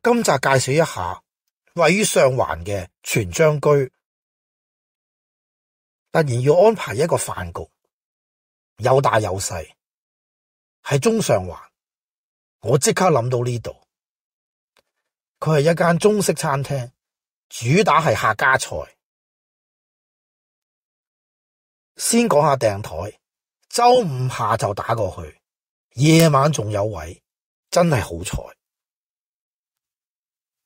今集介紹一下位於上環嘅全章居。突然要安排一個飯局，有大有細，喺中上環，我即刻諗到呢度。佢係一間中式餐廳，主打係客家菜。先講下訂台，周五下晝打過去，夜晚仲有位，真係好彩。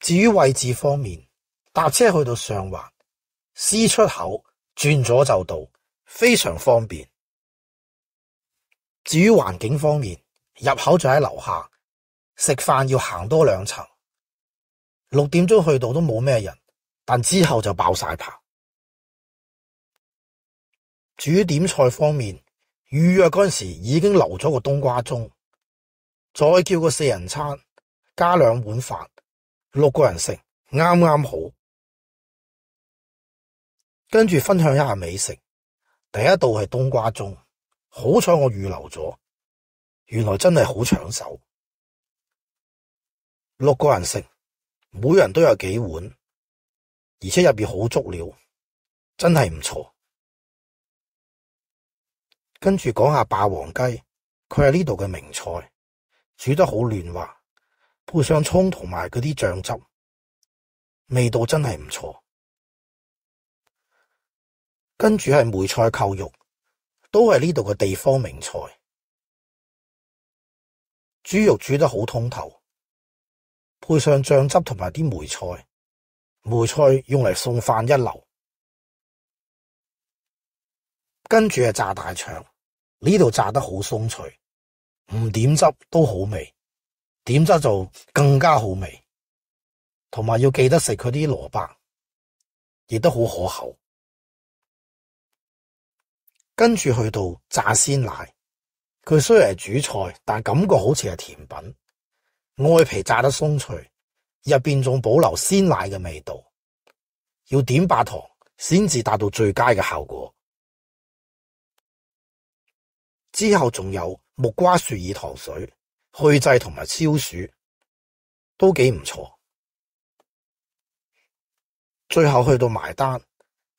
至於位置方面，搭車去到上環 C 出口轉左就到，非常方便。至於環境方面，入口就喺樓下，食飯要行多2層。6點鐘去到都冇咩人，但之後就爆晒棚。主點菜方面，預約嗰陣時已經留咗個冬瓜盅，再叫個4人餐，加2碗飯，6個人食啱啱好。跟住分享一下美食，第一道係冬瓜盅，好彩我預留咗，原來真係好搶手。6個人食，每人都有幾碗，而且入邊好足料，真係唔錯。跟住講下霸王雞，佢係呢度嘅名菜，煮得好嫩滑，配上蔥同埋嗰啲醬汁，味道真係唔錯。跟住係梅菜扣肉，都係呢度嘅地方名菜。豬肉煮得好通透，配上醬汁同埋啲梅菜，梅菜用嚟送飯一流。跟住係炸大腸，呢度炸得好鬆脆，唔點汁都好味，點汁就更加好味。同埋要記得食佢啲蘿蔔，亦都好可口。跟住去到炸鮮奶，佢雖然係主菜，但感覺好似係甜品。外皮炸得鬆脆，入邊仲保留鮮奶嘅味道，要點白糖先至達到最佳嘅效果。之後仲有木瓜雪耳糖水、去滯同埋超薯，都幾唔錯。最後去到埋單，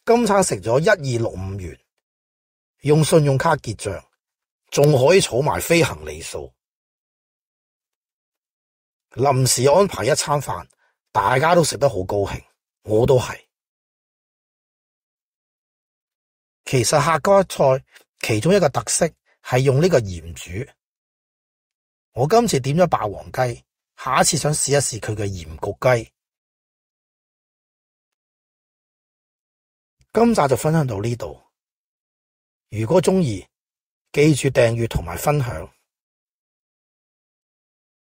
今餐食咗1265元。用信用卡結賬，仲可以儲埋飛行里數。臨時安排一餐飯，大家都食得好高興，我都係。其實客家菜其中一個特色係用呢個鹽煮。我今次點咗霸王雞，下一次想試一試佢嘅鹽焗雞。今集就分享到呢度。如果鍾意，記住訂閱同埋分享。